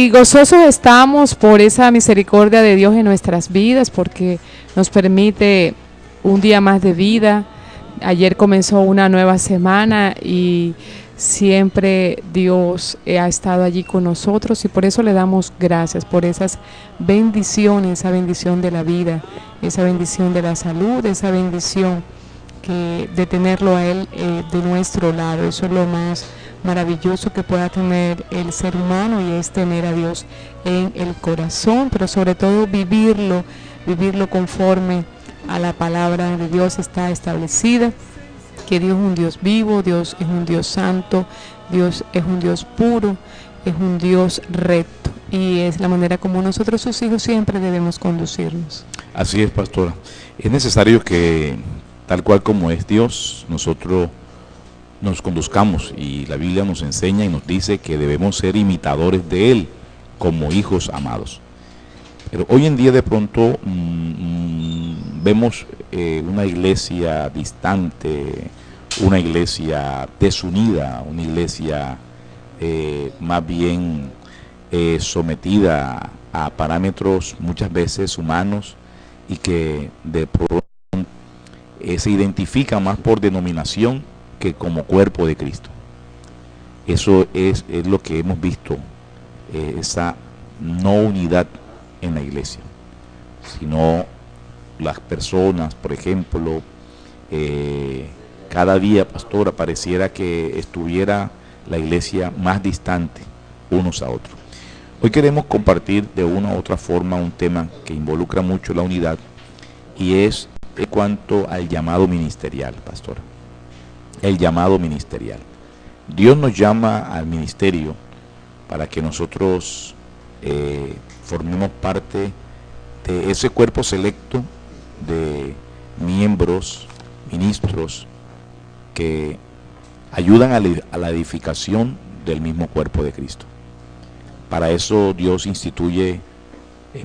Y gozosos estamos por esa misericordia de Dios en nuestras vidas, porque nos permite un día más de vida. Ayer comenzó una nueva semana y siempre Dios ha estado allí con nosotros, y por eso le damos gracias por esas bendiciones, esa bendición de la vida, esa bendición de la salud, esa bendición de tenerlo a Él de nuestro lado. Eso es lo más maravilloso que pueda tener el ser humano, y es tener a Dios en el corazón, pero sobre todo vivirlo conforme a la palabra de Dios está establecida, que Dios es un Dios vivo, Dios es un Dios santo, Dios es un Dios puro, es un Dios recto, y es la manera como nosotros, sus hijos, siempre debemos conducirnos. Así es, pastora. Es necesario que, tal cual como es Dios, nosotros nos conduzcamos, y la Biblia nos enseña y nos dice que debemos ser imitadores de Él como hijos amados. Pero hoy en día de pronto vemos una iglesia distante, una iglesia desunida, una iglesia más bien sometida a parámetros muchas veces humanos, y que de pronto se identifica más por denominación que como cuerpo de Cristo. Eso es lo que hemos visto, esa no unidad en la iglesia, sino las personas, por ejemplo, cada día, pastora, pareciera que estuviera la iglesia más distante unos a otros. Hoy queremos compartir de una u otra forma un tema que involucra mucho la unidad, y es en cuanto al llamado ministerial, pastora. El llamado ministerial. Dios nos llama al ministerio para que nosotros formemos parte de ese cuerpo selecto de miembros, ministros, que ayudan a la edificación del mismo cuerpo de Cristo. Para eso Dios instituye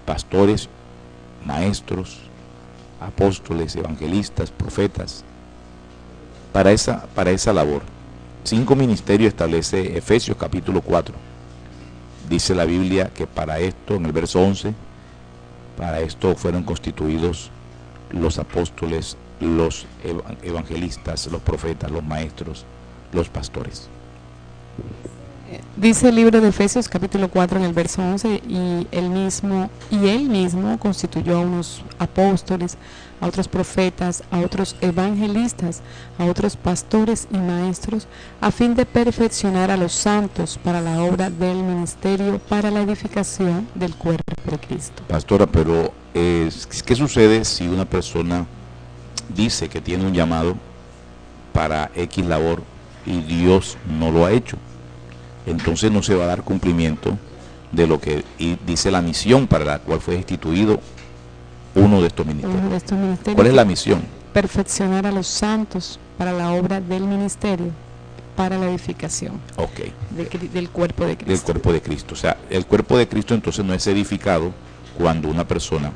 pastores, maestros, apóstoles, evangelistas, profetas, para esa labor. 5 ministerios establece Efesios capítulo 4. Dice la Biblia que para esto, en el verso 11, para esto fueron constituidos los apóstoles, los evangelistas, los profetas, los maestros, los pastores. Dice el libro de Efesios capítulo 4 en el verso 11, y él mismo constituyó a unos apóstoles, a otros profetas, a otros evangelistas, a otros pastores y maestros, a fin de perfeccionar a los santos para la obra del ministerio, para la edificación del cuerpo de Cristo. Pastora, pero ¿qué sucede si una persona dice que tiene un llamado para X labor y Dios no lo ha hecho? Entonces no se va a dar cumplimiento de lo que dice la misión para la cual fue instituido uno de estos ministerios. ¿Cuál es la misión? Perfeccionar a los santos para la obra del ministerio, para la edificación del cuerpo de Cristo. Del cuerpo de Cristo. O sea, el cuerpo de Cristo entonces no es edificado cuando una persona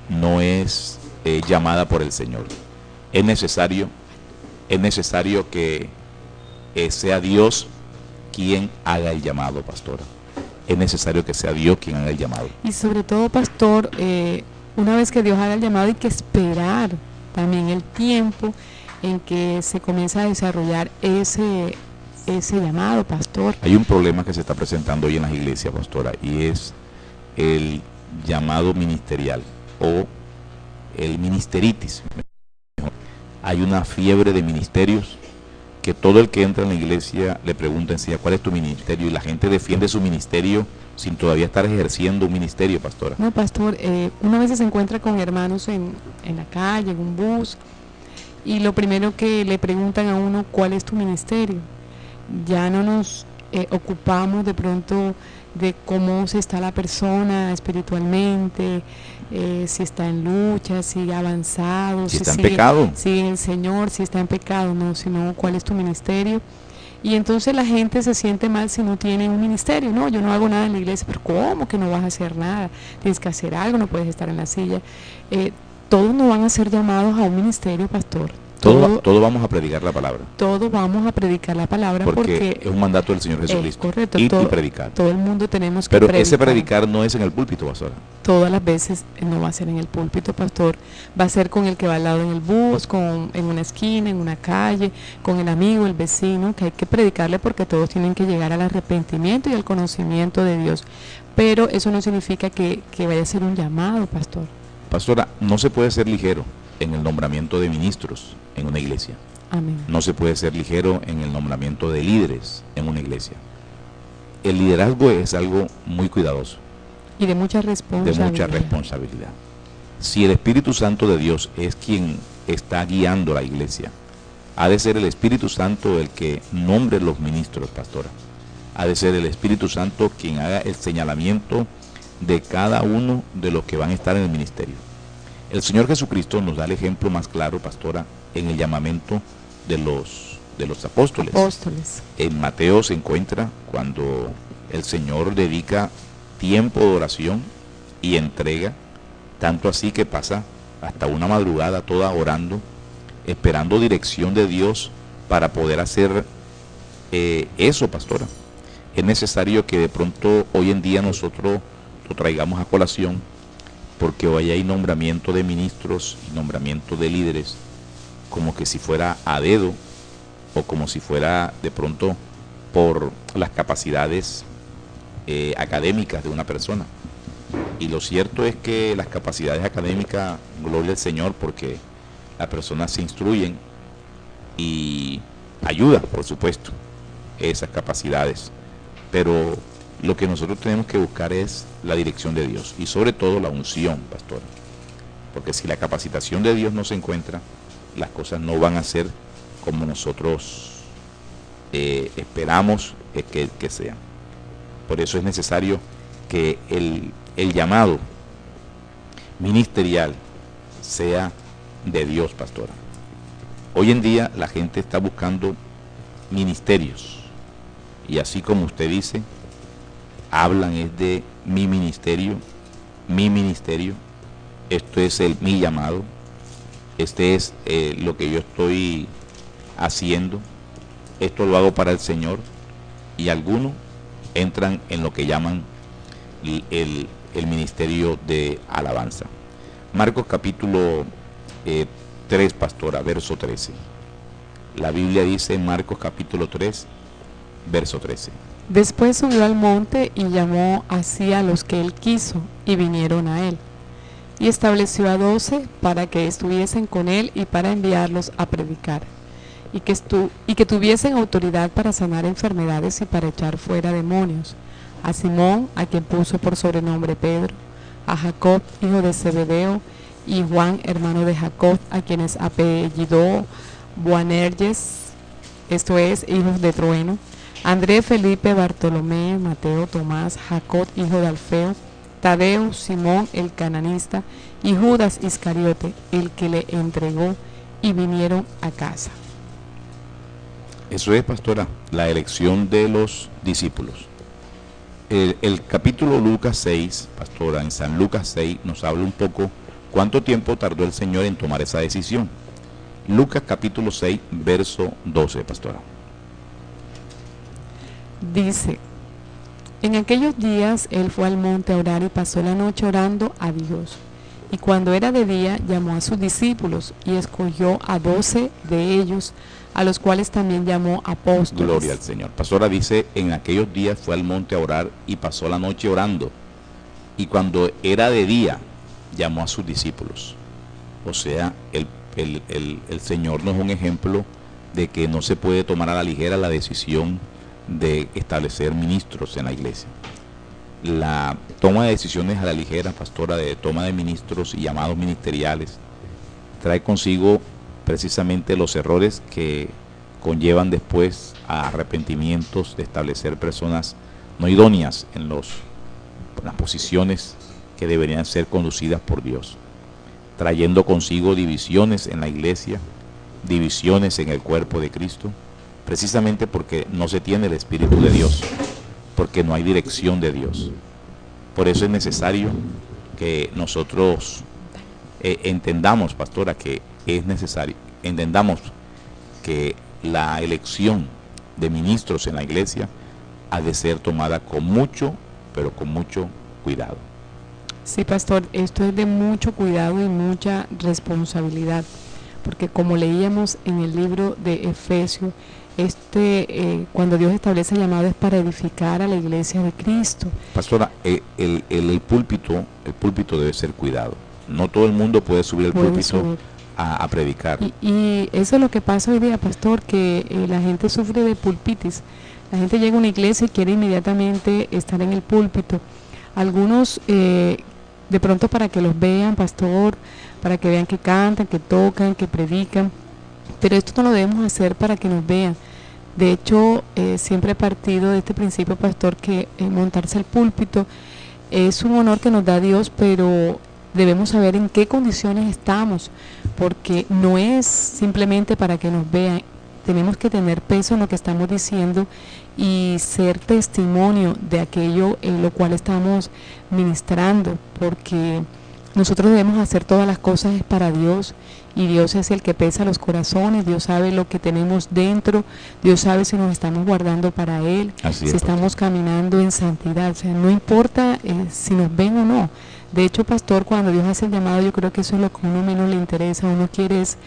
no es llamada por el Señor. Es necesario que sea Dios quien haga el llamado, pastora. Es necesario que sea Dios quien haga el llamado. Y sobre todo, pastor, una vez que Dios haga el llamado, hay que esperar también el tiempo en que se comienza a desarrollar ese llamado, pastor. Hay un problema que se está presentando hoy en las iglesias, pastora, y es el llamado ministerial o el ministeritis. Hay una fiebre de ministerios que todo el que entra en la iglesia le pregunta enseguida cuál es tu ministerio, y la gente defiende su ministerio sin todavía estar ejerciendo un ministerio, pastora. No, pastor, una vez se encuentra con hermanos en la calle, en un bus, y lo primero que le preguntan a uno, ¿cuál es tu ministerio? Ya no nos ocupamos de pronto de cómo se está la persona espiritualmente, si está en lucha, si ha avanzado, si está en pecado, si el Señor, si está en pecado, no, sino cuál es tu ministerio. Y entonces la gente se siente mal si no tiene un ministerio. No, yo no hago nada en la iglesia. Pero ¿cómo que no vas a hacer nada? Tienes que hacer algo, no puedes estar en la silla. Todos no van a ser llamados a un ministerio, pastor. Todo vamos a predicar la palabra. Todo vamos a predicar la palabra porque es un mandato del Señor Jesucristo. Correcto. Ir y predicar. Todo el mundo tenemos que predicar. Pero ese predicar no es en el púlpito, pastora. Todas las veces no va a ser en el púlpito, pastor. Va a ser con el que va al lado en el bus, en una esquina, en una calle, con el amigo, el vecino, que hay que predicarle porque todos tienen que llegar al arrepentimiento y al conocimiento de Dios. Pero eso no significa que vaya a ser un llamado, pastor. Pastora, no se puede ser ligero en el nombramiento de ministros en una iglesia. Amén. No se puede ser ligero en el nombramiento de líderes en una iglesia. El liderazgo es algo muy cuidadoso. Y de mucha responsabilidad. Si el Espíritu Santo de Dios es quien está guiando la iglesia, ha de ser el Espíritu Santo el que nombre los ministros, pastora. Ha de ser el Espíritu Santo quien haga el señalamiento de cada uno de los que van a estar en el ministerio. El Señor Jesucristo nos da el ejemplo más claro, pastora, en el llamamiento de los apóstoles. En Mateo se encuentra cuando el Señor dedica tiempo de oración y entrega, tanto así que pasa hasta una madrugada toda orando, esperando dirección de Dios para poder hacer eso, pastora. Es necesario que de pronto hoy en día nosotros lo traigamos a colación, porque hoy hay nombramiento de ministros y nombramiento de líderes como que si fuera a dedo o como si fuera de pronto por las capacidades académicas de una persona. Y lo cierto es que las capacidades académicas, gloria al Señor, porque las personas se instruyen y ayudan, por supuesto, esas capacidades. Pero lo que nosotros tenemos que buscar es la dirección de Dios y sobre todo la unción, pastor. Porque si la capacitación de Dios no se encuentra, las cosas no van a ser como nosotros esperamos que sean. Por eso es necesario que el llamado ministerial sea de Dios, pastora. Hoy en día la gente está buscando ministerios y así como usted dice, hablan es de mi ministerio, esto es mi llamado, este es lo que yo estoy haciendo, esto lo hago para el Señor, y algunos entran en lo que llaman el ministerio de alabanza. Marcos capítulo 3, pastora, verso 13. La Biblia dice en Marcos capítulo 3, verso 13. Después subió al monte y llamó así a los que él quiso, y vinieron a él. Y estableció a 12 para que estuviesen con él y para enviarlos a predicar, y que tuviesen autoridad para sanar enfermedades y para echar fuera demonios. A Simón, a quien puso por sobrenombre Pedro, a Jacob, hijo de Zebedeo, y Juan, hermano de Jacob, a quienes apellidó Boanerges, esto es, hijos de trueno, Andrés, Felipe, Bartolomé, Mateo, Tomás, Jacob, hijo de Alfeo, Tadeo, Simón el cananista y Judas Iscariote, el que le entregó, y vinieron a casa. Eso es, pastora, la elección de los discípulos. El capítulo Lucas 6, pastora, en San Lucas 6 nos habla un poco cuánto tiempo tardó el Señor en tomar esa decisión. Lucas capítulo 6, verso 12, pastora. Dice: en aquellos días él fue al monte a orar y pasó la noche orando a Dios. Y cuando era de día llamó a sus discípulos y escogió a 12 de ellos, a los cuales también llamó apóstoles. Gloria al Señor. Pastora dice, en aquellos días fue al monte a orar y pasó la noche orando. Y cuando era de día llamó a sus discípulos. O sea, el Señor nos es un ejemplo de que no se puede tomar a la ligera la decisión de establecer ministros en la iglesia. La toma de decisiones a la ligera, pastora, de toma de ministros y llamados ministeriales, trae consigo precisamente los errores que conllevan después a arrepentimientos de establecer personas no idóneas en las posiciones que deberían ser conducidas por Dios, trayendo consigo divisiones en la iglesia, divisiones en el cuerpo de Cristo, precisamente porque no se tiene el Espíritu de Dios, porque no hay dirección de Dios. Por eso es necesario que nosotros entendamos, pastora, que es necesario entendamos que la elección de ministros en la iglesia ha de ser tomada con mucho, pero con mucho cuidado. Sí, pastor, esto es de mucho cuidado y mucha responsabilidad, porque como leíamos en el libro de Efesios, cuando Dios establece el llamado es para edificar a la iglesia de Cristo. Pastora, el púlpito debe ser cuidado. No todo el mundo puede subir al púlpito a predicar. Y eso es lo que pasa hoy día, pastor, que la gente sufre de pulpitis. La gente llega a una iglesia y quiere inmediatamente estar en el púlpito. Algunos, de pronto para que los vean, pastor, para que vean que cantan, que tocan, que predican. Pero esto no lo debemos hacer para que nos vean. De hecho, siempre he partido de este principio, pastor, que montarse al púlpito es un honor que nos da Dios, pero debemos saber en qué condiciones estamos, porque no es simplemente para que nos vean. Tenemos que tener peso en lo que estamos diciendo y ser testimonio de aquello en lo cual estamos ministrando, porque nosotros debemos hacer todas las cosas para Dios, y Dios es el que pesa los corazones. Dios sabe lo que tenemos dentro, Dios sabe si nos estamos guardando para Él, si estamos caminando en santidad. O sea, no importa si nos ven o no. De hecho, pastor, cuando Dios hace el llamado, yo creo que eso es lo que a uno menos le interesa. Uno quiere es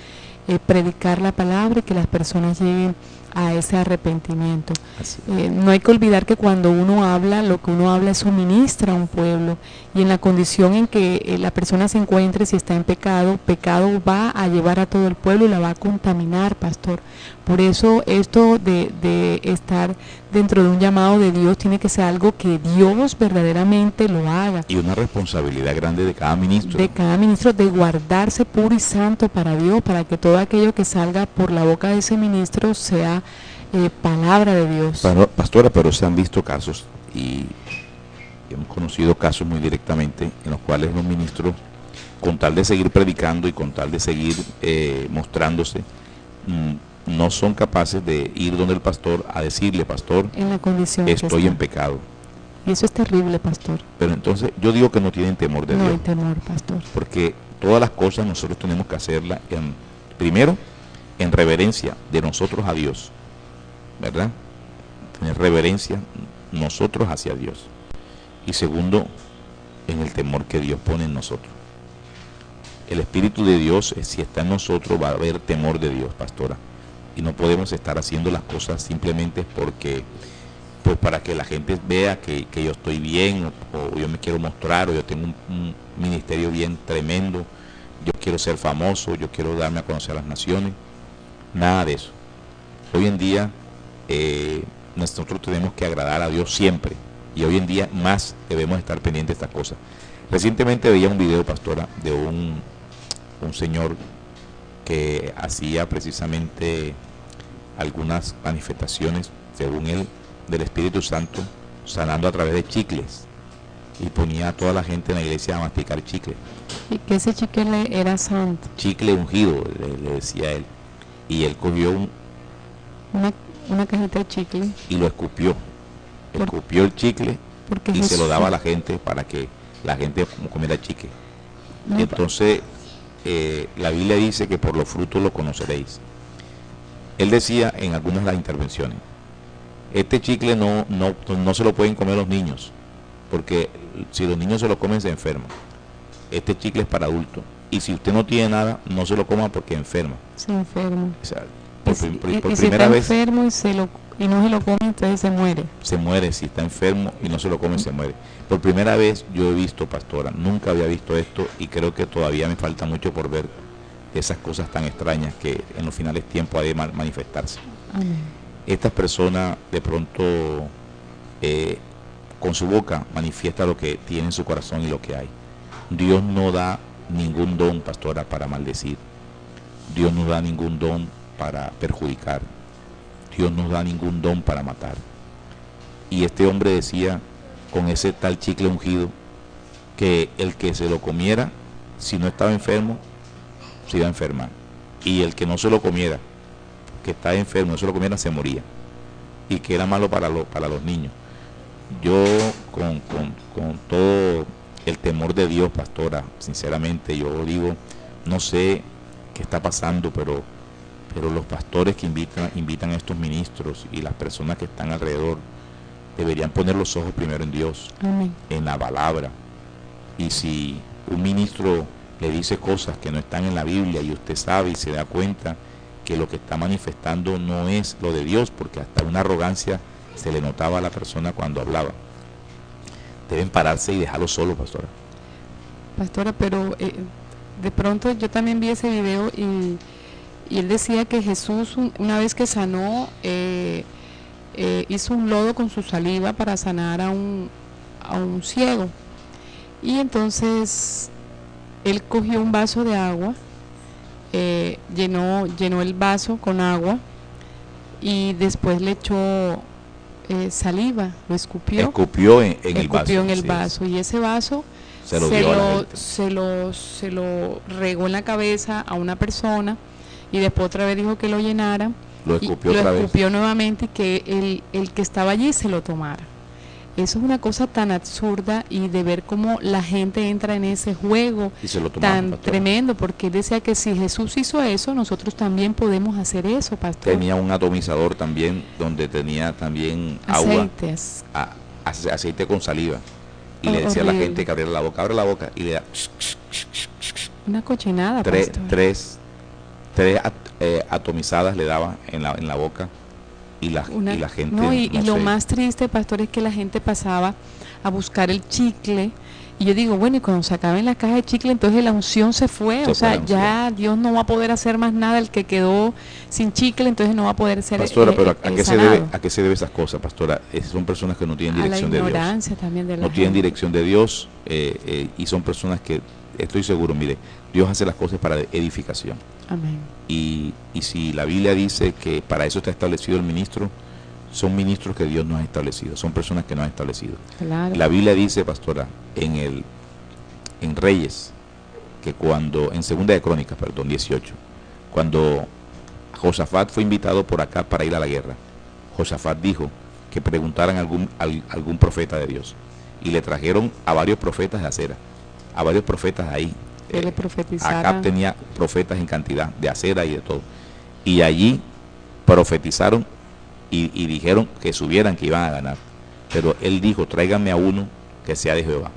predicar la palabra y que las personas lleguen a ese arrepentimiento. No hay que olvidar que cuando uno habla, lo que uno habla suministra a un pueblo, y en la condición en que la persona se encuentre, si está en pecado, pecado va a llevar a todo el pueblo y la va a contaminar, pastor. Por eso esto de estar dentro de un llamado de Dios tiene que ser algo que Dios verdaderamente lo haga. Y una responsabilidad grande de cada ministro. De cada ministro, de guardarse puro y santo para Dios, para que todo aquello que salga por la boca de ese ministro sea palabra de Dios. Pastora, pero se han visto casos, y hemos conocido casos muy directamente, en los cuales los ministros, con tal de seguir predicando y con tal de seguir mostrándose, no son capaces de ir donde el pastor a decirle: pastor, en la condición estoy en pecado. Y eso es terrible, pastor. Pero entonces yo digo que no tienen temor de Dios. No hay temor, pastor. Porque todas las cosas nosotros tenemos que hacerlas primero en reverencia de nosotros a Dios, ¿verdad? Tener reverencia nosotros hacia Dios. Y segundo, en el temor que Dios pone en nosotros. El Espíritu de Dios, si está en nosotros, va a haber temor de Dios, pastora. Y no podemos estar haciendo las cosas simplemente porque, pues, para que la gente vea que yo estoy bien, o yo me quiero mostrar, o yo tengo un ministerio bien tremendo, yo quiero ser famoso, yo quiero darme a conocer a las naciones. Nada de eso. Hoy en día nosotros tenemos que agradar a Dios siempre, y hoy en día más debemos estar pendientes de estas cosas. Recientemente veía un video, pastora, de un señor que hacía precisamente algunas manifestaciones, según él, del Espíritu Santo, sanando a través de chicles, y ponía a toda la gente en la iglesia a masticar chicle. Y que ese chicle era santo. Chicle ungido, le decía él. Y él cogió una cajita de chicle y lo escupió. Escupió el chicle y se lo daba a la gente para que la gente comiera chicle. No, entonces la Biblia dice que por los frutos lo conoceréis. Él decía en algunas de las intervenciones: este chicle no se lo pueden comer los niños, porque si los niños se lo comen se enferman. Este chicle es para adultos, y si usted no tiene nada, no se lo coma porque enferma. Se enferma. O sea, por si primera está vez enfermo y no se lo come, entonces se muere. Se muere. Si está enfermo y no se lo come, se muere. Por primera vez yo he visto, pastora, nunca había visto esto, y creo que todavía me falta mucho por ver esas cosas tan extrañas que en los finales tiempos ha de manifestarse. Amén. Estas personas de pronto con su boca manifiesta lo que tiene en su corazón y lo que hay. Dios no da ningún don, pastora, para maldecir. Dios no da ningún don para perjudicar. Dios no da ningún don para matar. Y este hombre decía, con ese tal chicle ungido, que el que se lo comiera, si no estaba enfermo, se iba a enfermar. Y el que no se lo comiera, que estaba enfermo, no se lo comiera, se moría. Y que era malo para los niños. Yo, con todo el temor de Dios, pastora, sinceramente, yo digo, no sé qué está pasando, pero pero los pastores que invitan a estos ministros y las personas que están alrededor deberían poner los ojos primero en Dios, Amén. en la palabra. Y si un ministro le dice cosas que no están en la Biblia y usted sabe y se da cuenta que lo que está manifestando no es lo de Dios, porque hasta una arrogancia se le notaba a la persona cuando hablaba, deben pararse y dejarlo solo, pastora. Pastora, pero de pronto yo también vi ese video y él decía que Jesús una vez que sanó, hizo un lodo con su saliva para sanar a un ciego. Y entonces él cogió un vaso de agua, llenó el vaso con agua y después le echó saliva, lo escupió. Escupió en el vaso. Escupió en el vaso, y ese vaso se lo regó en la cabeza a una persona y después otra vez dijo que lo llenara. Lo escupió nuevamente y que el que estaba allí se lo tomara. Eso es una cosa tan absurda, y de ver cómo la gente entra en ese juego tan tremendo, porque él decía que si Jesús hizo eso, nosotros también podemos hacer eso, pastor. Tenía un atomizador también, donde tenía también aceite con saliva, y le decía a la gente que abriera la boca, abre la boca, y le da una cochinada, tres atomizadas le daba en la boca. Y la gente y lo más triste, pastor, es que la gente pasaba a buscar el chicle, y yo digo, bueno, y cuando se acaben la caja de chicle, entonces la unción se fue, ya Dios no va a poder hacer más nada. El que quedó sin chicle, entonces no va a poder ser pastora, pero ¿a qué se debe esas cosas, pastora? Son personas que no tienen dirección de Dios. La ignorancia también de la gente. No tienen dirección de Dios, y son personas que, estoy seguro, mire, Dios hace las cosas para edificación. Amén. Y si la Biblia dice que para eso está establecido el ministro, son ministros que Dios no ha establecido, son personas que no ha establecido. Claro. La Biblia dice, pastora, en Reyes, que en Segunda de Crónicas, 18, cuando Josafat fue invitado por acá para ir a la guerra, Josafat dijo que preguntaran algún profeta de Dios, y le trajeron a varios profetas de acera, a varios profetas ahí. Acab tenía profetas en cantidad, de acera y de todo, y allí profetizaron y dijeron que subieran, que iban a ganar, pero él dijo, tráiganme a uno que sea de Jehová.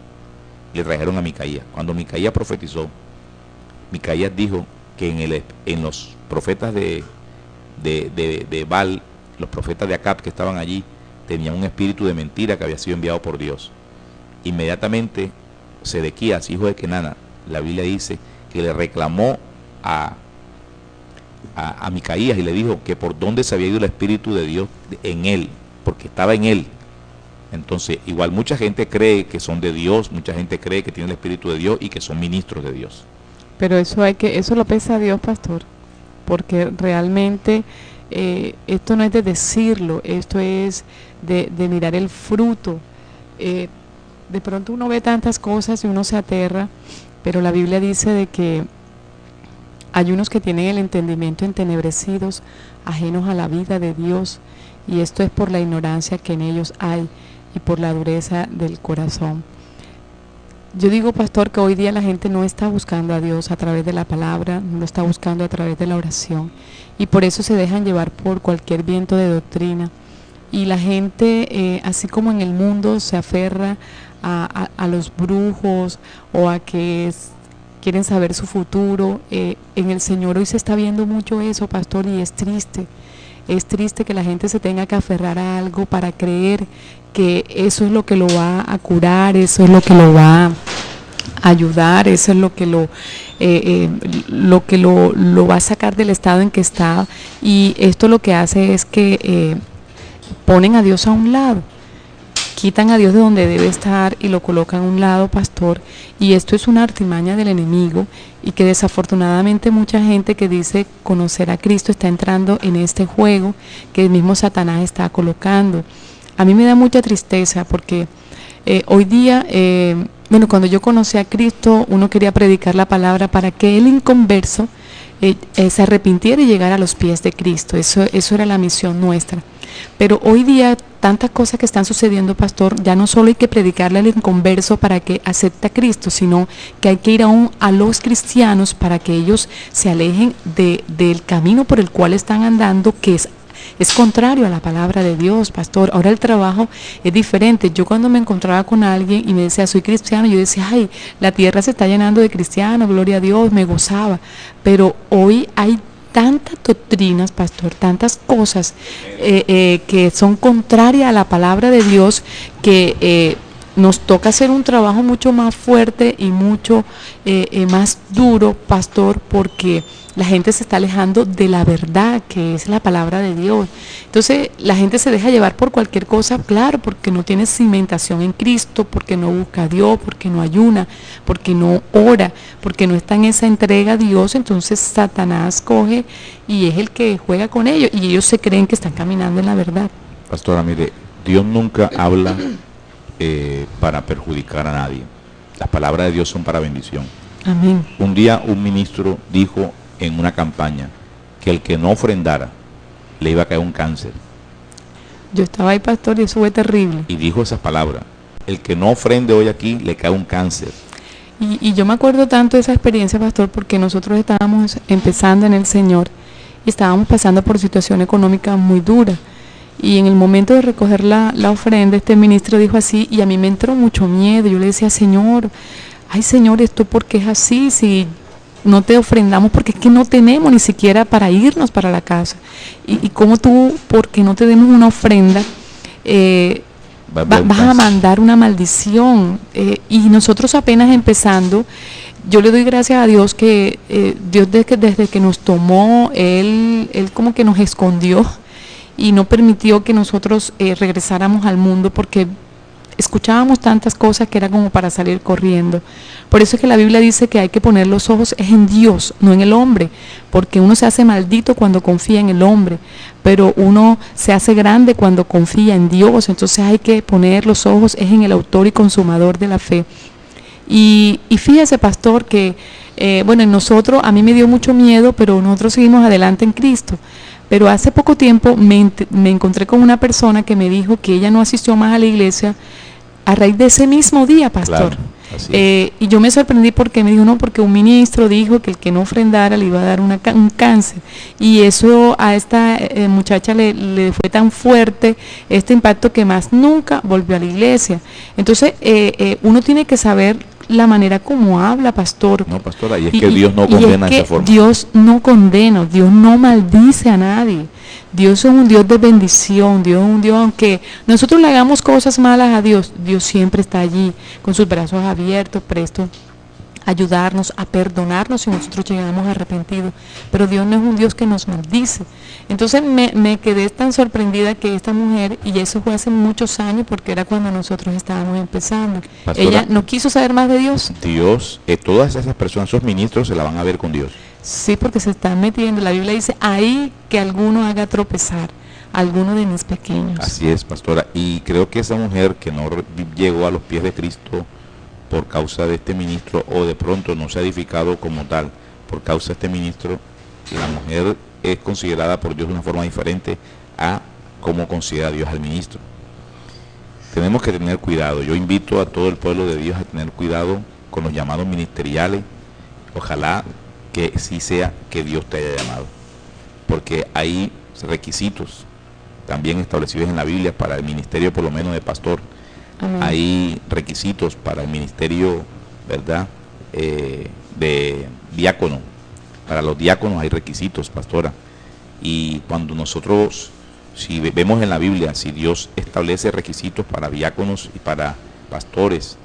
Le trajeron a Micaías. Cuando Micaías profetizó, Micaías dijo que en los profetas de Baal, los profetas de Acab que estaban allí, tenían un espíritu de mentira que había sido enviado por Dios. Inmediatamente Sedequías, hijo de Kenana, la Biblia dice que le reclamó a Micaías y le dijo que por dónde se había ido el Espíritu de Dios en él, porque estaba en él. Entonces, igual mucha gente cree que son de Dios, mucha gente cree que tienen el Espíritu de Dios y que son ministros de Dios. Pero eso lo pesa a Dios, pastor, porque realmente esto no es de decirlo, esto es de mirar el fruto. De pronto uno ve tantas cosas y uno se aterra, pero la Biblia dice de que hay unos que tienen el entendimiento entenebrecidos, ajenos a la vida de Dios, y esto es por la ignorancia que en ellos hay y por la dureza del corazón. Yo digo, pastor, que hoy día la gente no está buscando a Dios a través de la palabra, no lo está buscando a través de la oración, y por eso se dejan llevar por cualquier viento de doctrina, y la gente, así como en el mundo, se aferra a los brujos o a que quieren saber su futuro. En el Señor hoy se está viendo mucho eso, pastor, y es triste que la gente se tenga que aferrar a algo para creer que eso es lo que lo va a curar, eso es lo que lo va a ayudar, eso es lo que lo va a sacar del estado en que está. Y esto lo que hace es que ponen a Dios a un lado, quitan a Dios de donde debe estar y lo colocan a un lado, pastor, y esto es una artimaña del enemigo, y que desafortunadamente mucha gente que dice conocer a Cristo está entrando en este juego que el mismo Satanás está colocando. A mí me da mucha tristeza porque hoy día, cuando yo conocí a Cristo, uno quería predicar la palabra para que el inconverso se arrepintiera y llegara a los pies de Cristo. Eso era la misión nuestra. Pero hoy día tantas cosas que están sucediendo, pastor, ya no solo hay que predicarle al inconverso para que acepte a Cristo, sino que hay que ir aún a los cristianos para que ellos se alejen del camino por el cual están andando, que es contrario a la palabra de Dios, pastor. Ahora el trabajo es diferente. Yo cuando me encontraba con alguien y me decía, soy cristiano, yo decía, ay, la tierra se está llenando de cristianos, gloria a Dios, me gozaba. Pero hoy hay tantas doctrinas, pastor, tantas cosas que son contrarias a la palabra de Dios, que nos toca hacer un trabajo mucho más fuerte y mucho más duro, pastor, porque la gente se está alejando de la verdad, que es la palabra de Dios. Entonces la gente se deja llevar por cualquier cosa, claro, porque no tiene cimentación en Cristo, porque no busca a Dios, porque no ayuna, porque no ora, porque no está en esa entrega a Dios. Entonces Satanás coge y es el que juega con ellos, y ellos se creen que están caminando en la verdad. Pastora, mire, Dios nunca habla para perjudicar a nadie. Las palabras de Dios son para bendición. Amén. Un día un ministro dijo en una campaña que el que no ofrendara le iba a caer un cáncer. Yo estaba ahí, pastor, y eso fue terrible. Y dijo esas palabras: el que no ofrende hoy aquí le cae un cáncer. Y yo me acuerdo tanto de esa experiencia, pastor, porque nosotros estábamos empezando en el Señor y estábamos pasando por situación económica muy dura. Y en el momento de recoger la ofrenda, este ministro dijo así, y a mí me entró mucho miedo. Yo le decía, Señor, ay Señor, ¿esto por qué es así? Si no te ofrendamos, porque es que no tenemos ni siquiera para irnos para la casa. Y como tú, porque no te demos una ofrenda, vas a mandar una maldición. Y nosotros apenas empezando, yo le doy gracias a Dios que Dios desde que nos tomó, Él como que nos escondió y no permitió que nosotros regresáramos al mundo, porque escuchábamos tantas cosas que era como para salir corriendo. Por eso es que la Biblia dice que hay que poner los ojos es en Dios, no en el hombre, porque uno se hace maldito cuando confía en el hombre, pero uno se hace grande cuando confía en Dios. Entonces hay que poner los ojos es en el autor y consumador de la fe. Y fíjese, pastor, que bueno, en nosotros, a mí me dio mucho miedo, pero nosotros seguimos adelante en Cristo. Pero hace poco tiempo me encontré con una persona que me dijo que ella no asistió más a la iglesia a raíz de ese mismo día, pastor. Claro, así es. Y yo me sorprendí porque me dijo, no, porque un ministro dijo que el que no ofrendara le iba a dar un cáncer. Y eso a esta muchacha le fue tan fuerte, este impacto, que más nunca volvió a la iglesia. Entonces, uno tiene que saber la manera como habla, pastor. No, pastora, y es que Dios no condena de esa forma. Dios no condena, Dios no maldice a nadie. Dios es un Dios de bendición, Dios es un Dios, aunque nosotros le hagamos cosas malas a Dios, Dios siempre está allí, con sus brazos abiertos, presto a ayudarnos, a perdonarnos si nosotros llegamos arrepentidos. Pero Dios no es un Dios que nos maldice. Entonces me quedé tan sorprendida que esta mujer, y eso fue hace muchos años, porque era cuando nosotros estábamos empezando, pastora, ella no quiso saber más de Dios. Dios, todas esas personas, esos ministros, se la van a ver con Dios. Sí, porque se están metiendo. La Biblia dice, ahí que alguno haga tropezar a alguno de mis pequeños. Así es, pastora. Y creo que esa mujer que no llegó a los pies de Cristo por causa de este ministro, o de pronto no se ha edificado como tal por causa de este ministro, la mujer es considerada por Dios de una forma diferente a cómo considera Dios al ministro. Tenemos que tener cuidado. Yo invito a todo el pueblo de Dios a tener cuidado con los llamados ministeriales. Ojalá que sí sea que Dios te haya llamado, porque hay requisitos también establecidos en la Biblia para el ministerio, por lo menos de pastor. Amén. Hay requisitos para el ministerio, ¿verdad?, de diácono. Para los diáconos hay requisitos, pastora. Y cuando nosotros, si vemos en la Biblia, si Dios establece requisitos para diáconos y para pastores,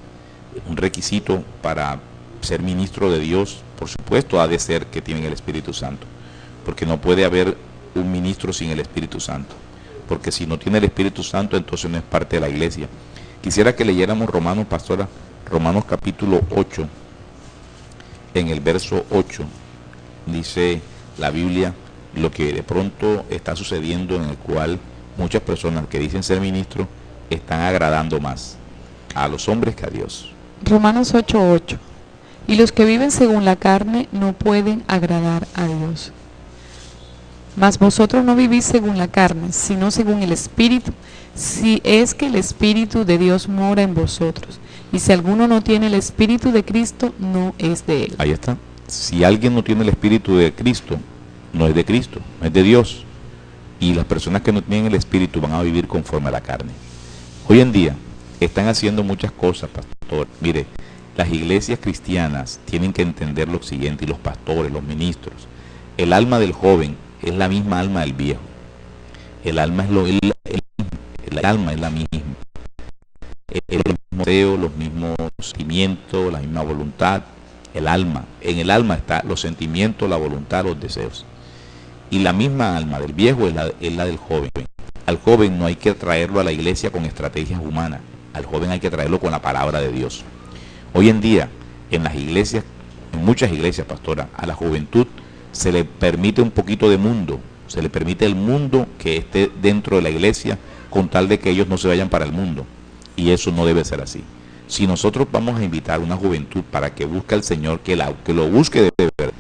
un requisito para ser ministro de Dios, por supuesto, ha de ser que tienen el Espíritu Santo, porque no puede haber un ministro sin el Espíritu Santo, porque si no tiene el Espíritu Santo, entonces no es parte de la iglesia. Quisiera que leyéramos Romanos, pastora, Romanos capítulo 8, en el verso 8, dice la Biblia lo que de pronto está sucediendo, en el cual muchas personas que dicen ser ministros están agradando más a los hombres que a Dios. Romanos 8:8. Y los que viven según la carne no pueden agradar a Dios. Mas vosotros no vivís según la carne, sino según el Espíritu, si es que el Espíritu de Dios mora en vosotros. Y si alguno no tiene el Espíritu de Cristo, no es de él. Ahí está. Si alguien no tiene el Espíritu de Cristo, no es de Cristo, no es de Dios. Y las personas que no tienen el Espíritu van a vivir conforme a la carne. Hoy en día están haciendo muchas cosas, pastor. Mire, las iglesias cristianas tienen que entender lo siguiente, y los pastores, los ministros. El alma del joven es la misma alma del viejo. El alma es el alma es la misma. El mismo deseo, los mismos sentimientos, la misma voluntad. El alma. En el alma están los sentimientos, la voluntad, los deseos. Y la misma alma del viejo es la del joven. Al joven no hay que traerlo a la iglesia con estrategias humanas. Al joven hay que traerlo con la palabra de Dios. Hoy en día, en las iglesias, en muchas iglesias, pastora, a la juventud se le permite un poquito de mundo. Se le permite el mundo que esté dentro de la iglesia con tal de que ellos no se vayan para el mundo. Y eso no debe ser así. Si nosotros vamos a invitar a una juventud para que busque al Señor, que lo busque de verdad.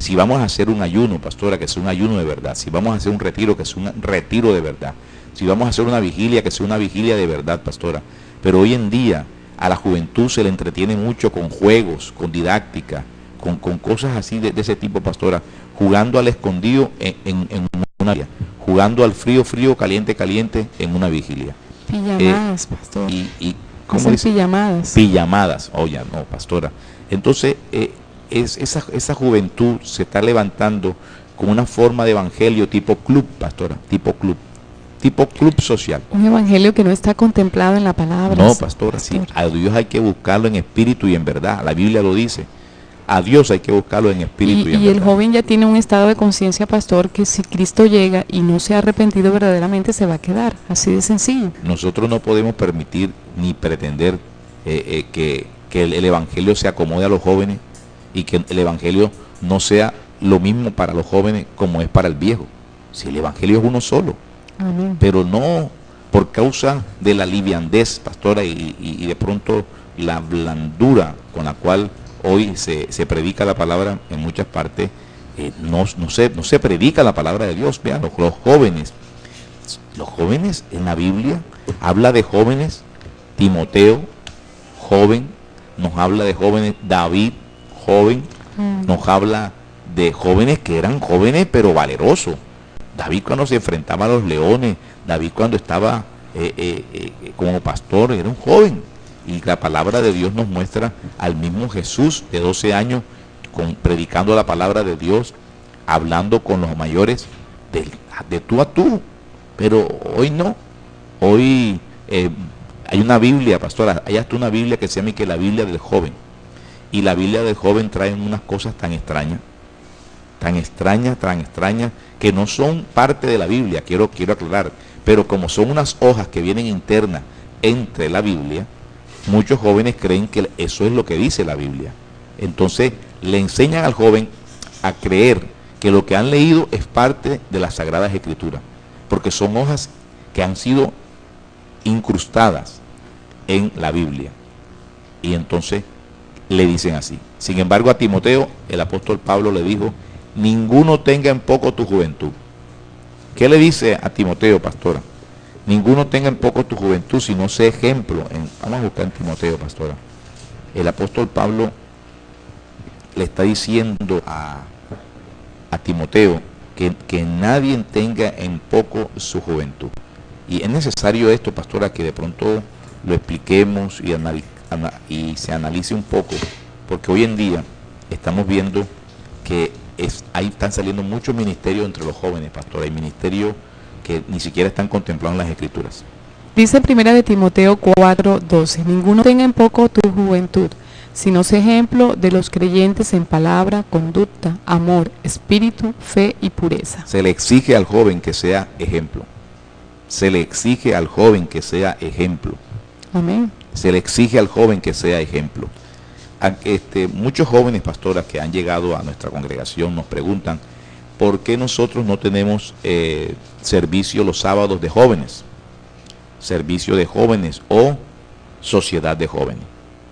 Si vamos a hacer un ayuno, pastora, que sea un ayuno de verdad. Si vamos a hacer un retiro, que sea un retiro de verdad. Si vamos a hacer una vigilia, que sea una vigilia de verdad, pastora. Pero hoy en día a la juventud se le entretiene mucho con juegos, con didáctica, con cosas así de ese tipo, pastora. Jugando al escondido en una vigilia. Jugando al frío, caliente en una vigilia. Pijamadas, pastor. ¿Cómo dice? Pijamadas. Pijamadas, oye, no, pastora. Entonces, esa juventud se está levantando con una forma de evangelio tipo club, pastora, tipo club social. Un evangelio que no está contemplado en la palabra. No, pastora, sí, a Dios hay que buscarlo en espíritu y en verdad, la Biblia lo dice. A Dios hay que buscarlo en espíritu y en verdad. Y el joven ya tiene un estado de conciencia, pastor, que si Cristo llega y no se ha arrepentido verdaderamente, se va a quedar, así de sencillo. Nosotros no podemos permitir ni pretender que el evangelio se acomode a los jóvenes y que el evangelio no sea lo mismo para los jóvenes como es para el viejo. Si el evangelio es uno solo. Amén. Pero no por causa de la liviandez, pastora, y de pronto la blandura con la cual hoy se predica la palabra en muchas partes, no se predica la palabra de Dios. Vean, los jóvenes en la Biblia habla de jóvenes. Timoteo, joven, nos habla de jóvenes. David, joven, nos habla de jóvenes que eran jóvenes pero valerosos. David cuando se enfrentaba a los leones, David cuando estaba como pastor, era un joven. Y la palabra de Dios nos muestra al mismo Jesús de 12 años predicando la palabra de Dios, hablando con los mayores de tú a tú. Pero hoy no. Hoy hay una Biblia, pastora, hay hasta una Biblia que se llama que la Biblia del joven. Y la Biblia del joven trae unas cosas tan extrañas, que no son parte de la Biblia, quiero aclarar. Pero como son unas hojas que vienen internas entre la Biblia, muchos jóvenes creen que eso es lo que dice la Biblia. Entonces le enseñan al joven a creer que lo que han leído es parte de las Sagradas Escrituras, porque son hojas que han sido incrustadas en la Biblia. Y entonces le dicen así. Sin embargo, a Timoteo, el apóstol Pablo le dijo: ninguno tenga en poco tu juventud. ¿Qué le dice a Timoteo, pastora? Ninguno tenga en poco tu juventud, sino sé ejemplo. Vamos a buscar en Timoteo, pastora. El apóstol Pablo le está diciendo a Timoteo que nadie tenga en poco su juventud. Y es necesario esto, pastora, que de pronto lo expliquemos y se analice un poco, porque hoy en día estamos viendo que ahí están saliendo muchos ministerios entre los jóvenes, pastora. Hay ministerios que ni siquiera están contemplados en las Escrituras. Dice primera de Timoteo 4:12, ninguno tenga en poco tu juventud, sino sé ejemplo de los creyentes en palabra, conducta, amor, espíritu, fe y pureza. Se le exige al joven que sea ejemplo. Se le exige al joven que sea ejemplo. Amén. Se le exige al joven que sea ejemplo. Muchos jóvenes, pastoras, que han llegado a nuestra congregación nos preguntan ¿por qué nosotros no tenemos servicio los sábados de jóvenes? Servicio de jóvenes o sociedad de jóvenes.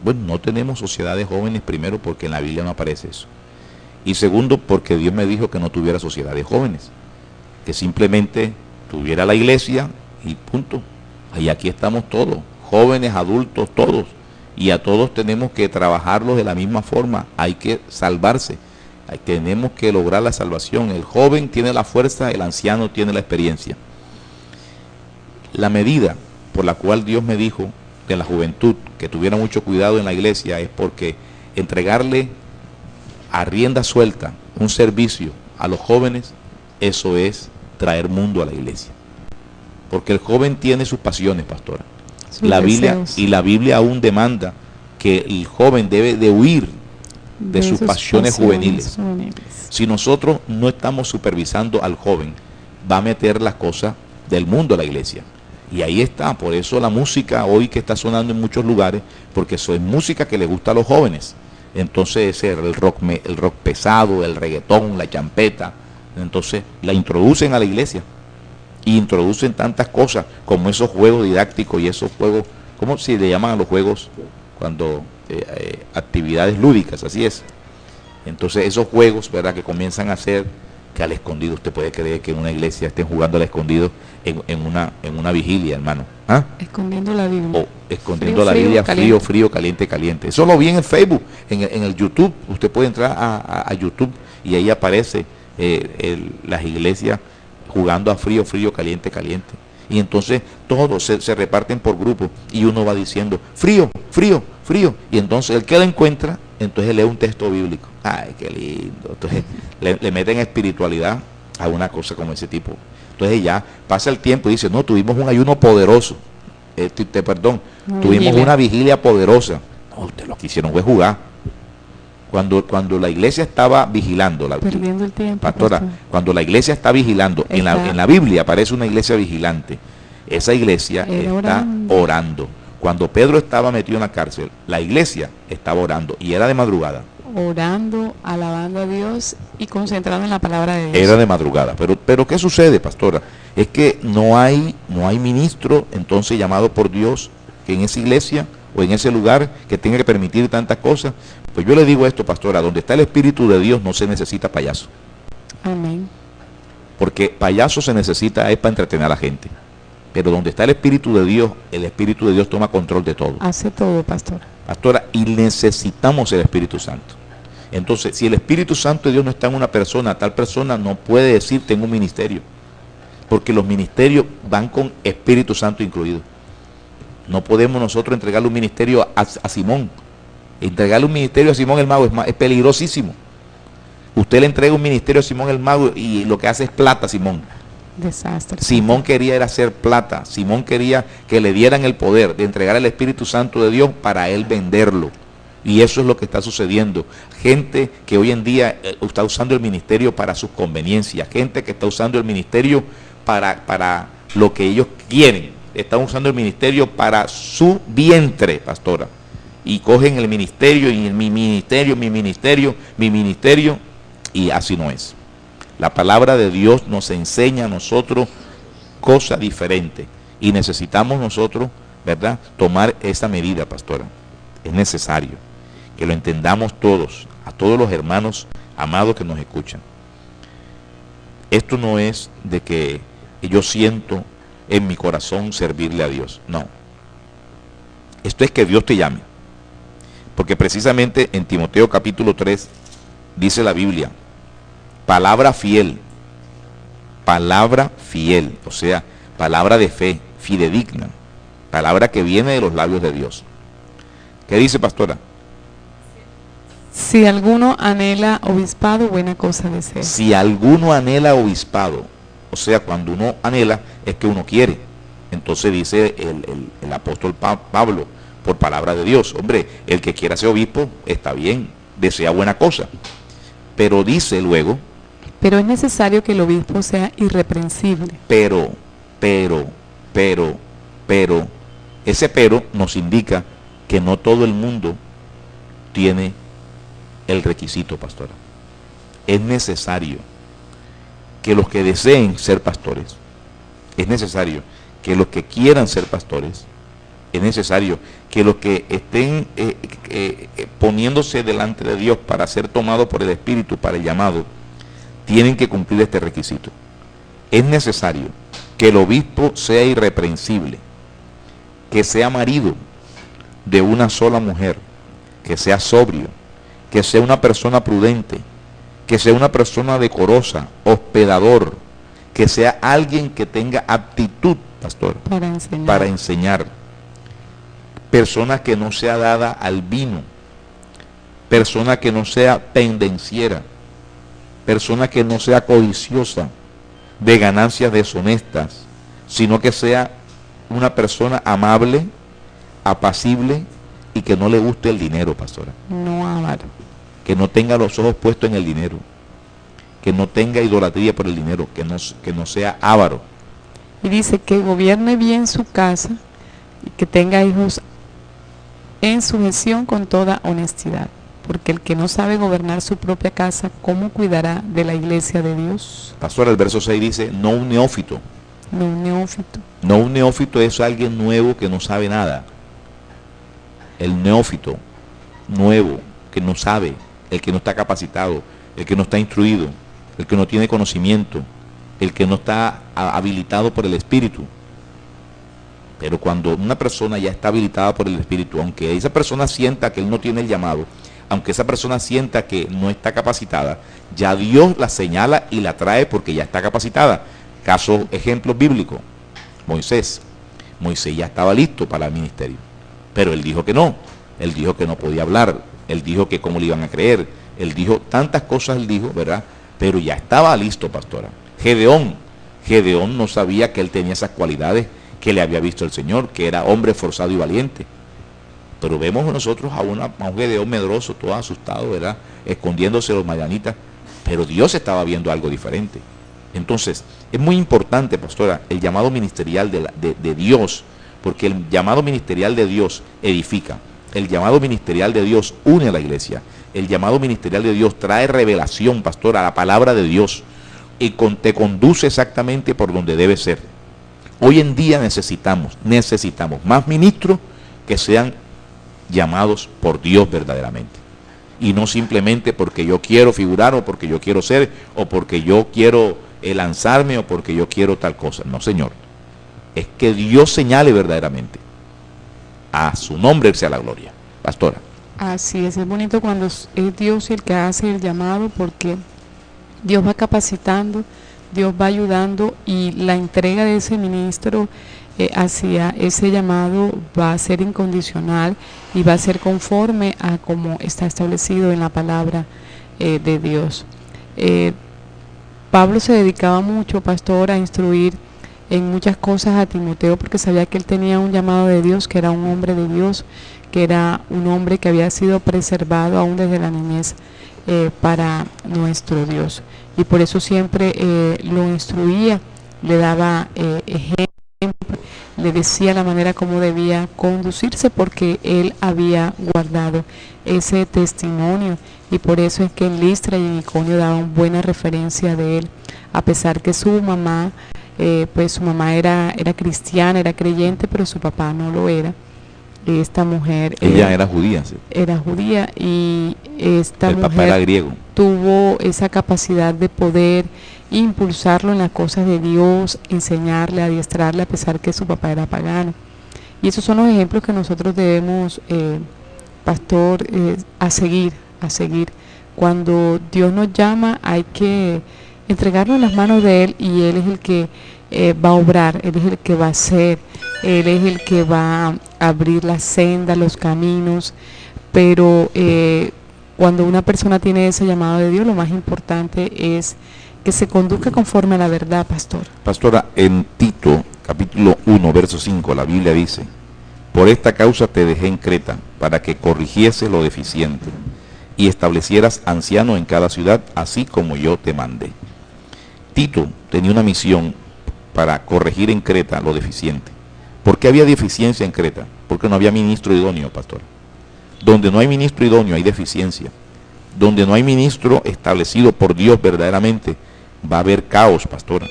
Bueno, no tenemos sociedad de jóvenes, primero porque en la Biblia no aparece eso. Y segundo, porque Dios me dijo que no tuviera sociedad de jóvenes. que simplemente tuviera la iglesia y punto. Y aquí estamos todos, jóvenes, adultos, todos. Y a todos tenemos que trabajarlos de la misma forma. Hay que salvarse. Tenemos que lograr la salvación. El joven tiene la fuerza, el anciano tiene la experiencia. La medida por la cual Dios me dijo de la juventud que tuviera mucho cuidado en la iglesia es porque entregarle a rienda suelta un servicio a los jóvenes, eso es traer mundo a la iglesia. Porque el joven tiene sus pasiones, pastora. La Biblia aún demanda que el joven debe de huir de sus pasiones juveniles. Si nosotros no estamos supervisando al joven, va a meter las cosas del mundo a la iglesia. Y ahí está, por eso la música hoy que está sonando en muchos lugares, porque eso es música que le gusta a los jóvenes. Entonces el rock pesado, el reggaetón, la champeta, entonces la introducen a la iglesia. Y introducen tantas cosas como esos juegos didácticos y esos juegos, ¿cómo se le llaman a los juegos cuando actividades lúdicas? Así es. Entonces esos juegos, ¿verdad?, que comienzan a hacer que al escondido, usted puede creer que en una iglesia estén jugando al escondido en una vigilia, hermano. ¿Ah? Escondiendo la Biblia. Escondiendo la Biblia, frío, caliente. Eso lo vi en el Facebook, en el YouTube. Usted puede entrar a YouTube y ahí aparece las iglesias jugando a frío, caliente. Y entonces todos se reparten por grupos y uno va diciendo, frío. Y entonces el que lo encuentra, entonces lee un texto bíblico. Ay, qué lindo. Entonces le meten espiritualidad a una cosa como ese tipo. Entonces ya pasa el tiempo y dice, no, tuvimos un ayuno poderoso. Tuvimos una vigilia poderosa. No, ustedes lo que hicieron fue jugar. Cuando la iglesia estaba vigilando, perdiendo el tiempo, pastora, cuando la iglesia está vigilando, en la Biblia aparece una iglesia vigilante. Esa iglesia está orando. Cuando Pedro estaba metido en la cárcel, la iglesia estaba orando y era de madrugada. Orando, alabando a Dios y concentrado en la palabra de Dios. Era de madrugada. Pero ¿qué sucede, pastora? Es que no hay ministro entonces llamado por Dios que en esa iglesia o en ese lugar que tenga que permitir tantas cosas. Pues yo le digo esto, pastora, donde está el Espíritu de Dios no se necesita payaso. Amén. Porque payaso se necesita es para entretener a la gente. Pero donde está el Espíritu de Dios toma control de todo. Hace todo, pastora. Pastora, y necesitamos el Espíritu Santo. Entonces, si el Espíritu Santo de Dios no está en una persona, tal persona no puede decir tengo un ministerio. Porque los ministerios van con Espíritu Santo incluido. No podemos nosotros entregarle un ministerio a Simón. Entregarle un ministerio a Simón el Mago es peligrosísimo. Usted le entrega un ministerio a Simón el Mago y lo que hace es plata, Simón. Desastre. Simón quería era hacer plata. Simón quería que le dieran el poder de entregar el Espíritu Santo de Dios para él venderlo. Y eso es lo que está sucediendo. Gente que hoy en día está usando el ministerio para sus conveniencias. Gente que está usando el ministerio para lo que ellos quieren. Están usando el ministerio para su vientre, pastora. Y cogen el ministerio y mi ministerio, y así no es. La palabra de Dios nos enseña a nosotros cosas diferentes y necesitamos nosotros, ¿verdad?, tomar esa medida, pastora. Es necesario que lo entendamos todos, a todos los hermanos amados que nos escuchan. Esto no es de que yo siento en mi corazón servirle a Dios, no. Esto es que Dios te llame. Porque precisamente en Timoteo capítulo 3 dice la Biblia, palabra fiel, o sea, palabra de fe, fidedigna, palabra que viene de los labios de Dios. ¿Qué dice, pastora? Si alguno anhela obispado, buena cosa desea. Si alguno anhela obispado, o sea, cuando uno anhela es que uno quiere. Entonces dice el apóstol Pablo, por palabra de Dios, hombre, el que quiera ser obispo está bien, desea buena cosa. Pero dice luego, pero es necesario que el obispo sea irreprensible. Pero, ese pero nos indica que no todo el mundo tiene el requisito, pastora. Es necesario que los que deseen ser pastores, es necesario que los que quieran ser pastores, es necesario que los que estén poniéndose delante de Dios para ser tomados por el Espíritu, para el llamado, tienen que cumplir este requisito. es necesario que el obispo sea irreprensible, que sea marido de una sola mujer, que sea sobrio, que sea una persona prudente, que sea una persona decorosa, hospedador, que sea alguien que tenga aptitud, pastor, para enseñar. Persona que no sea dada al vino, persona que no sea pendenciera, persona que no sea codiciosa de ganancias deshonestas, sino que sea una persona amable, apacible y que no le guste el dinero, pastora. No amar. Que no tenga los ojos puestos en el dinero, que no tenga idolatría por el dinero, que no sea avaro. Y dice que gobierne bien su casa y que tenga hijos en sujeción con toda honestidad. Porque el que no sabe gobernar su propia casa, ¿cómo cuidará de la iglesia de Dios? Pastor, el verso 6 dice, no un neófito. No un neófito. No un neófito es alguien nuevo que no sabe nada. El neófito, nuevo, que no sabe, el que no está capacitado, el que no está instruido, el que no tiene conocimiento, el que no está habilitado por el Espíritu. Pero cuando una persona ya está habilitada por el Espíritu, aunque esa persona sienta que él no tiene el llamado, aunque esa persona sienta que no está capacitada, ya Dios la señala y la trae porque ya está capacitada. Ejemplo bíblico, Moisés ya estaba listo para el ministerio, pero él dijo que no podía hablar, él dijo que cómo le iban a creer, él dijo tantas cosas, él dijo, ¿verdad? Pero ya estaba listo, pastora. Gedeón no sabía que él tenía esas cualidades que le había visto el Señor, que era hombre forzado y valiente. Pero vemos nosotros a un Gedeón medroso, todo asustado, ¿verdad? Escondiéndose los madianitas, pero Dios estaba viendo algo diferente. Entonces, es muy importante, pastora, el llamado ministerial de Dios, porque el llamado ministerial de Dios edifica, el llamado ministerial de Dios une a la iglesia, el llamado ministerial de Dios trae revelación, pastora, a la palabra de Dios, y te conduce exactamente por donde debe ser. Hoy en día necesitamos más ministros que sean llamados por Dios verdaderamente, y no simplemente porque yo quiero figurar, o porque yo quiero ser, o porque yo quiero lanzarme, o porque yo quiero tal cosa. No, Señor, es que Dios señale verdaderamente. A su nombre sea la gloria, pastora. Así es bonito cuando es Dios el que hace el llamado, porque Dios va capacitando, Dios va ayudando, y la entrega de ese ministro hacia ese llamado va a ser incondicional y va a ser conforme a como está establecido en la palabra de Dios. Pablo se dedicaba mucho, pastor, a instruir en muchas cosas a Timoteo, porque sabía que él tenía un llamado de Dios, que era un hombre de Dios, que era un hombre que había sido preservado aún desde la niñez para nuestro Dios, y por eso siempre lo instruía, le daba ejemplo, le decía la manera como debía conducirse, porque él había guardado ese testimonio, y por eso es que en Listra y en Iconio daban buena referencia de él, a pesar que su mamá, pues su mamá era cristiana, era creyente, pero su papá no lo era. Esta mujer, ella era judía, ¿sí? Era judía, y esta mujer, papá era griego, tuvo esa capacidad de poder impulsarlo en las cosas de Dios, enseñarle, adiestrarle, a pesar que su papá era pagano. Y esos son los ejemplos que nosotros debemos, pastor, a seguir. Cuando Dios nos llama, hay que entregarlo en las manos de Él, y Él es el que va a obrar, Él es el que va a hacer, Él es el que va a abrir la senda, los caminos. Pero cuando una persona tiene ese llamado de Dios, lo más importante es que se conduzca conforme a la verdad, pastor. Pastora, en Tito, capítulo 1, verso 5, la Biblia dice: por esta causa te dejé en Creta, para que corrigiese lo deficiente, y establecieras anciano en cada ciudad, así como yo te mandé. Tito tenía una misión para corregir en Creta lo deficiente. ¿Por qué había deficiencia en Creta? Porque no había ministro idóneo, pastor. Donde no hay ministro idóneo hay deficiencia. Donde no hay ministro establecido por Dios verdaderamente, va a haber caos, pastora.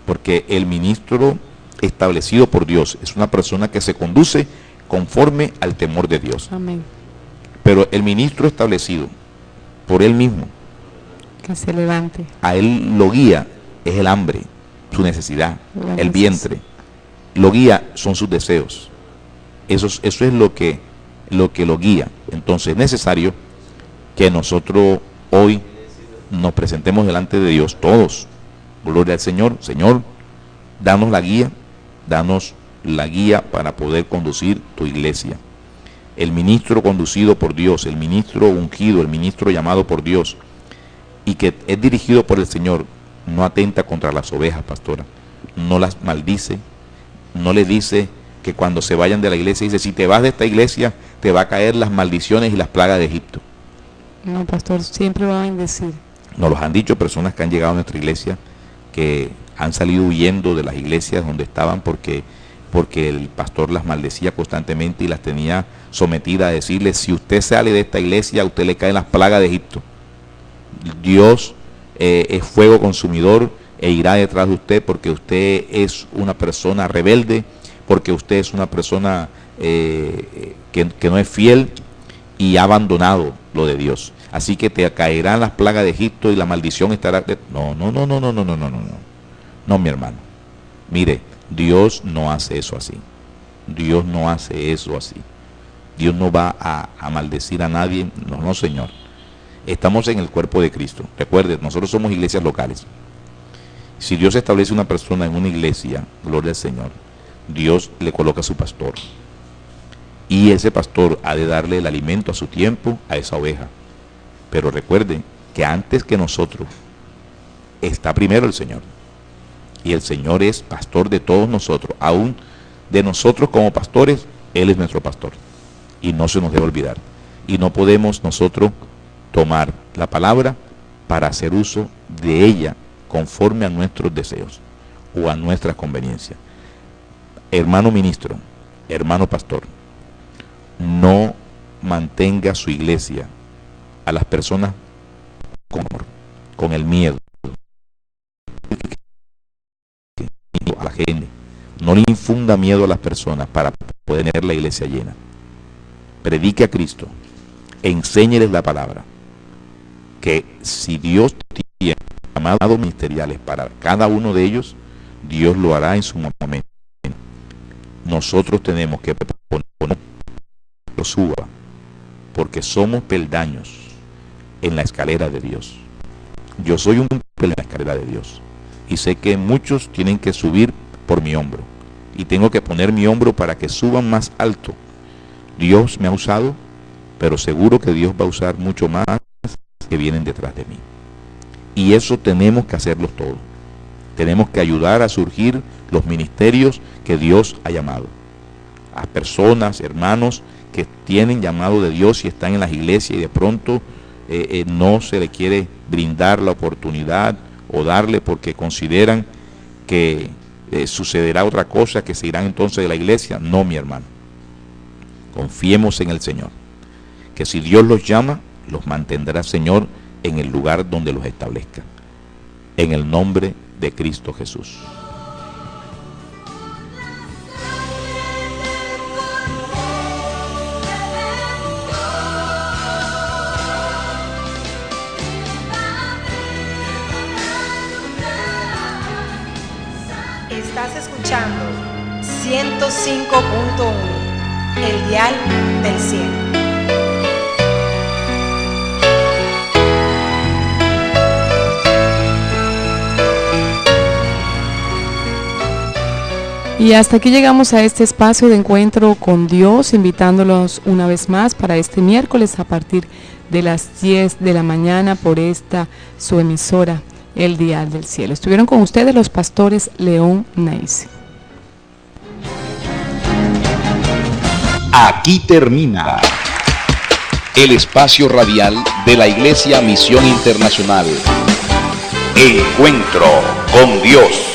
Porque el ministro establecido por Dios es una persona que se conduce conforme al temor de Dios. Amén. Pero el ministro establecido por él mismo, que se levante, a él lo guía, es el hambre. su necesidad, el vientre. Lo guía son sus deseos. Eso es lo que lo guía. Entonces es necesario que nosotros hoy nos presentemos delante de Dios todos. Gloria al Señor. Señor, danos la guía para poder conducir tu iglesia. El ministro conducido por Dios, el ministro ungido, el ministro llamado por Dios y que es dirigido por el Señor, no atenta contra las ovejas, pastora. No las maldice, no le dice que cuando se vayan de la iglesia, dice, si te vas de esta iglesia, te va a caer las maldiciones y las plagas de Egipto. No, pastor, siempre va a bendecir. Nos los han dicho personas que han llegado a nuestra iglesia, que han salido huyendo de las iglesias donde estaban porque el pastor las maldecía constantemente y las tenía sometidas a decirles, si usted sale de esta iglesia, a usted le caen las plagas de Egipto. Dios es fuego consumidor e irá detrás de usted porque usted es una persona rebelde, porque usted es una persona que no es fiel y ha abandonado lo de Dios. Así que te caerán las plagas de Egipto y la maldición estará... No, mi hermano. Mire, Dios no hace eso así. Dios no hace eso así. Dios no va a maldecir a nadie. No, Señor. Estamos en el cuerpo de Cristo. Recuerden, nosotros somos iglesias locales. Si Dios establece una persona en una iglesia, gloria al Señor, Dios le coloca a su pastor. Y ese pastor ha de darle el alimento a su tiempo a esa oveja. Pero recuerden que antes que nosotros está primero el Señor. Y el Señor es pastor de todos nosotros. Aún de nosotros como pastores, Él es nuestro pastor. Y no se nos debe olvidar. Y no podemos nosotros tomar la palabra para hacer uso de ella conforme a nuestros deseos o a nuestras conveniencias. Hermano ministro, hermano pastor, no mantenga su iglesia a las personas con el miedo a la gente. No le infunda miedo a las personas para poder tener la iglesia llena. Predique a Cristo, enséñeles la palabra, que si Dios tiene llamados ministeriales para cada uno de ellos, Dios lo hará en su momento. Nosotros tenemos que poner lo suba, porque somos peldaños en la escalera de Dios. Yo soy un peldaño en la escalera de Dios y sé que muchos tienen que subir por mi hombro y tengo que poner mi hombro para que suban más alto. Dios me ha usado, pero seguro que Dios va a usar mucho más que vienen detrás de mí. Y eso tenemos que hacerlo todos. Tenemos que ayudar a surgir los ministerios que Dios ha llamado. A personas, hermanos, que tienen llamado de Dios y están en las iglesias y de pronto no se le quiere brindar la oportunidad o darle porque consideran que sucederá otra cosa, que se irán entonces de la iglesia. No, mi hermano. Confiemos en el Señor, que si Dios los llama, los mantendrá, Señor, en el lugar donde los establezca. En el nombre de Cristo Jesús. Estás escuchando 105.1, el dial del cielo. Y hasta aquí llegamos a este espacio de encuentro con Dios, invitándolos una vez más para este miércoles a partir de las 10 de la mañana por esta su emisora, El Dial del Cielo. Estuvieron con ustedes los pastores León Neise. Aquí termina el espacio radial de la Iglesia Misión Internacional. Encuentro con Dios.